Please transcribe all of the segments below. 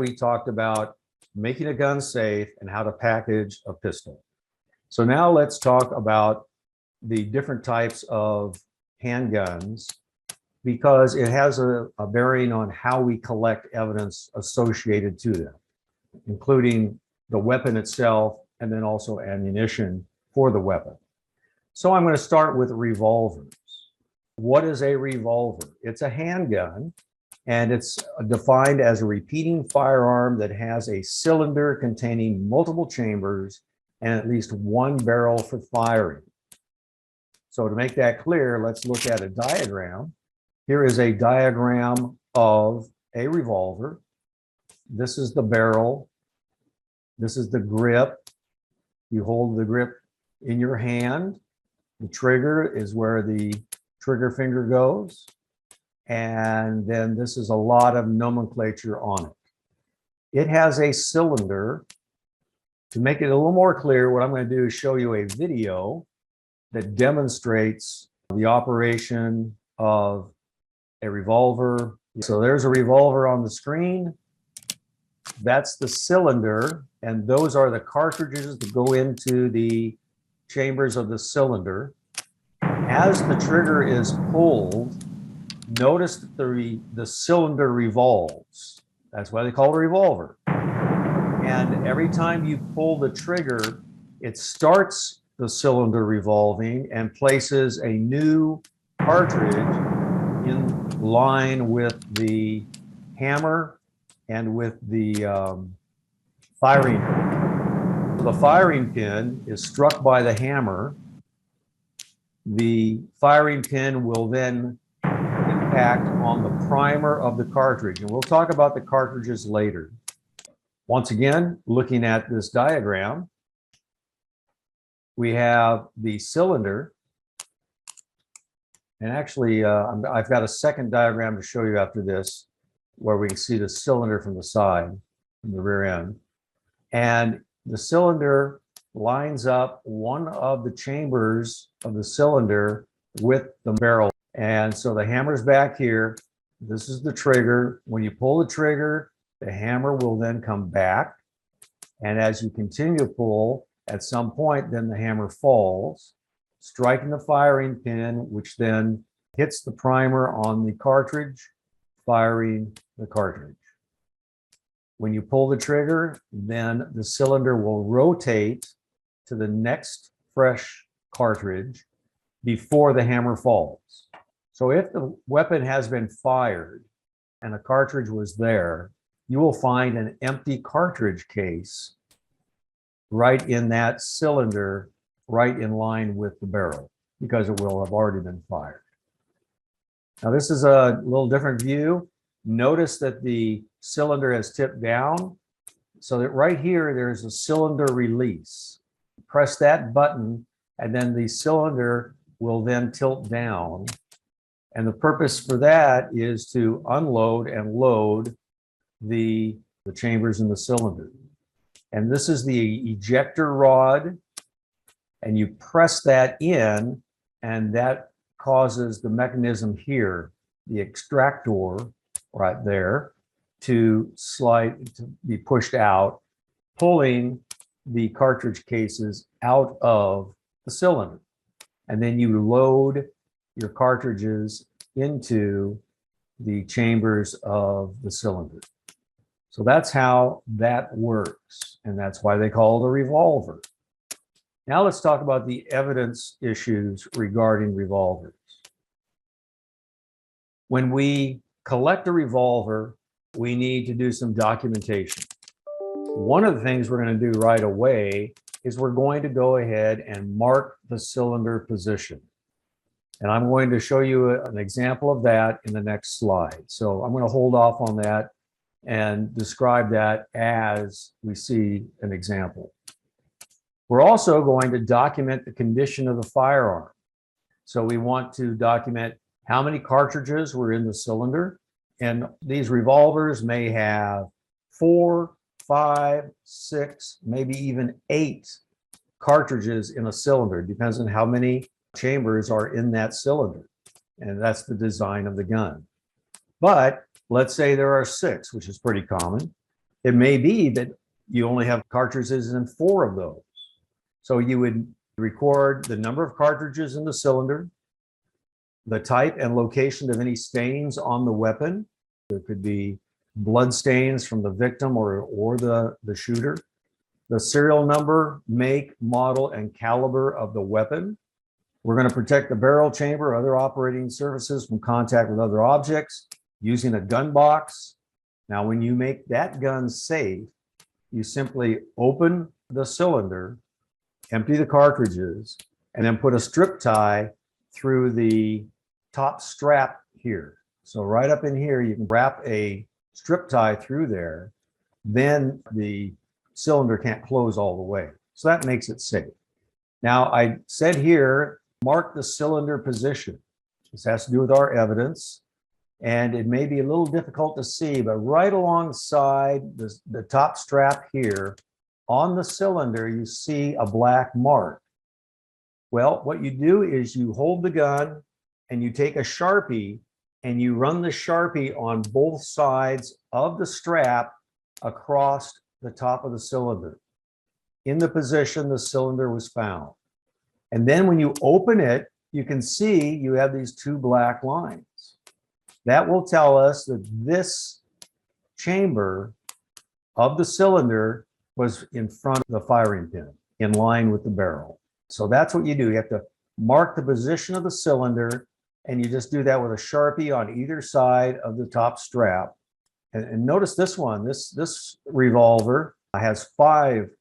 we talked about making a gun safe and how to package a pistol. So now let's talk about the different types of handguns, because it has a bearing on how we collect evidence associated to them, including the weapon itself and then also ammunition for the weapon. So I'm going to start with revolvers. What is a revolver? It's a handgun, and it's defined as a repeating firearm that has a cylinder containing multiple chambers and at least one barrel for firing. So to make that clear, let's look at a diagram. Here is a diagram of a revolver. This is the barrel. This is the grip. You hold the grip in your hand. The trigger is where the trigger finger goes. And then this is a lot of nomenclature on it. It has a cylinder. To make it a little more clear, what I'm going to do is show you a video that demonstrates the operation of a revolver. So there's a revolver on the screen. That's the cylinder, and those are the cartridges that go into the chambers of the cylinder. As the trigger is pulled, notice that the cylinder revolves. That's why they call it a revolver. And every time you pull the trigger, it starts the cylinder revolving and places a new cartridge in line with the hammer and with the firing pin. The firing pin is struck by the hammer. The firing pin will then impact on the primer of the cartridge, and we'll talk about the cartridges later. Once again, looking at this diagram, we have the cylinder, and actually I've got a second diagram to show you after this where we can see the cylinder from the side, from the rear end. And the cylinder lines up one of the chambers of the cylinder with the barrel. And so the hammer's back here. This is the trigger. When you pull the trigger, the hammer will then come back. And as you continue to pull, at some point, then the hammer falls, striking the firing pin, which then hits the primer on the cartridge, firing the cartridge. When you pull the trigger, then the cylinder will rotate to the next fresh cartridge before the hammer falls. So if the weapon has been fired and a cartridge was there, you will find an empty cartridge case right in that cylinder, right in line with the barrel, because it will have already been fired. Now this is a little different view. Notice that the cylinder has tipped down, so that right here there's a cylinder release. Press that button and then the cylinder will then tilt down. And the purpose for that is to unload and load the chambers in the cylinder. And this is the ejector rod, and you press that in, and that causes the mechanism here, the extractor right there, to slide, to be pushed out, pulling the cartridge cases out of the cylinder. And then you load your cartridges into the chambers of the cylinder. So that's how that works, and that's why they call it a revolver. Now let's talk about the evidence issues regarding revolvers. When we collect a revolver, we need to do some documentation. One of the things we're going to do right away is we're going to go ahead and mark the cylinder position. And I'm going to show you an example of that in the next slide. So I'm going to hold off on that and describe that as we see an example. We're also going to document the condition of the firearm. So we want to document how many cartridges were in the cylinder. And these revolvers may have 4, 5, 6, maybe even 8 cartridges in a cylinder. It depends on how many chambers are in that cylinder. And that's the design of the gun. But let's say there are 6, which is pretty common. It may be that you only have cartridges in 4 of those. So you would record the number of cartridges in the cylinder, the type and location of any stains on the weapon. There could be blood stains from the victim or the shooter. The serial number, make, model, and caliber of the weapon. We're going to protect the barrel chamber or other operating surfaces from contact with other objects using a gun box. Now, when you make that gun safe, you simply open the cylinder, empty the cartridges, and then put a strip tie through the top strap here. So right up in here, you can wrap a strip tie through there. Then the cylinder can't close all the way. So that makes it safe. Now, I said here, mark the cylinder position. This has to do with our evidence. And it may be a little difficult to see, but right alongside the top strap here on the cylinder, you see a black mark. Well, what you do is you hold the gun and you take a Sharpie and you run the Sharpie on both sides of the strap across the top of the cylinder in the position the cylinder was found. And then when you open it, you can see you have these 2 black lines. That will tell us that this chamber of the cylinder was in front of the firing pin, in line with the barrel. So that's what you do. You have to mark the position of the cylinder, and you just do that with a Sharpie on either side of the top strap. And notice this one, this revolver has 5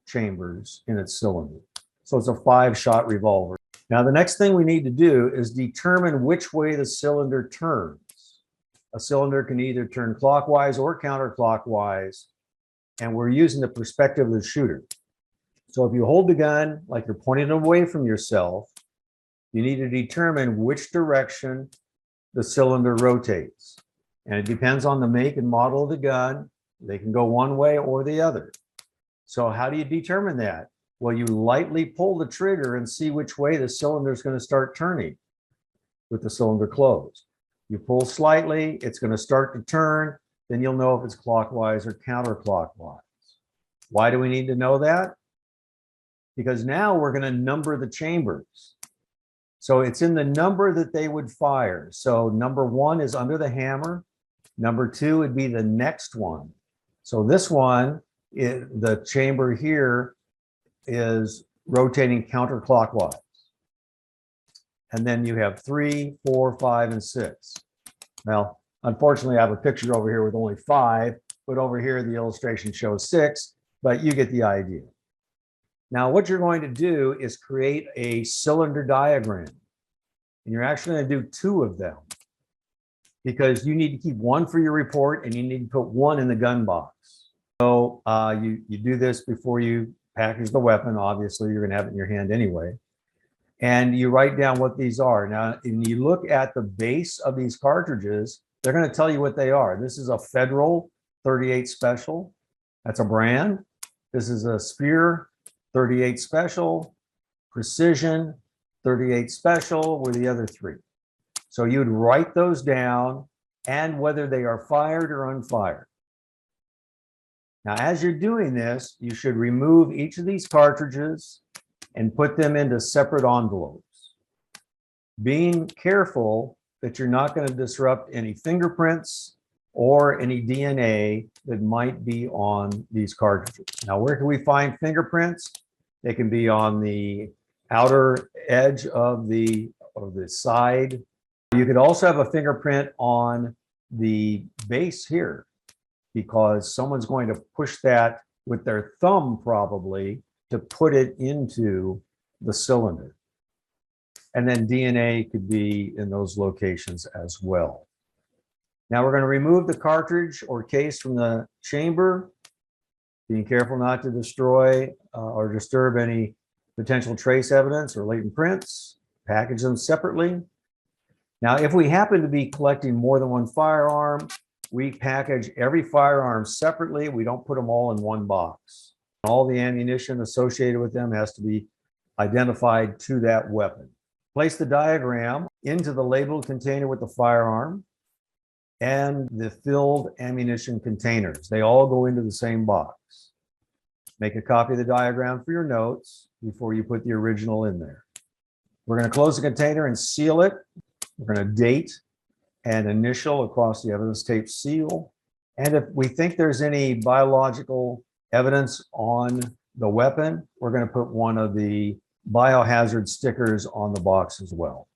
chambers in its cylinder. So it's a 5-shot revolver. Now, the next thing we need to do is determine which way the cylinder turns. A cylinder can either turn clockwise or counterclockwise, and we're using the perspective of the shooter. So if you hold the gun like you're pointing it away from yourself, you need to determine which direction the cylinder rotates. And it depends on the make and model of the gun. They can go one way or the other. So how do you determine that? Well, you lightly pull the trigger and see which way the cylinder is going to start turning with the cylinder closed. You pull slightly, it's going to start to turn, then you'll know if it's clockwise or counterclockwise. Why do we need to know that? Because now we're going to number the chambers. So it's in the number that they would fire. So number 1 is under the hammer. Number 2 would be the next one. So this one, the chamber here is rotating counterclockwise. And then you have 3, 4, 5, and 6. Well, unfortunately, I have a picture over here with only 5, but over here the illustration shows 6, but you get the idea. Now, what you're going to do is create a cylinder diagram. And you're actually going to do 2 of them because you need to keep 1 for your report and you need to put 1 in the gun box. So you do this before you package the weapon. Obviously, you're going to have it in your hand anyway. And you write down what these are. Now, when you look at the base of these cartridges, they're going to tell you what they are. This is a Federal 38 Special. That's a brand. This is a Spear 38 Special, Precision 38 Special were the other 3. So you'd write those down and whether they are fired or unfired. Now, as you're doing this, you should remove each of these cartridges and put them into separate envelopes, being careful that you're not going to disrupt any fingerprints or any DNA that might be on these cartridges. Now, where can we find fingerprints? They can be on the outer edge of the side. You could also have a fingerprint on the base here because someone's going to push that with their thumb probably to put it into the cylinder. And then DNA could be in those locations as well. Now we're going to remove the cartridge or case from the chamber, being careful not to destroy or disturb any potential trace evidence or latent prints, package them separately. Now, if we happen to be collecting more than 1 firearm, we package every firearm separately. We don't put them all in one box. All the ammunition associated with them has to be identified to that weapon. Place the diagram into the labeled container with the firearm. and the filled ammunition containers. They all go into the same box. Make a copy of the diagram for your notes before you put the original in there. We're going to close the container and seal it. We're going to date and initial across the evidence tape seal. And if we think there's any biological evidence on the weapon, we're going to put one of the biohazard stickers on the box as well.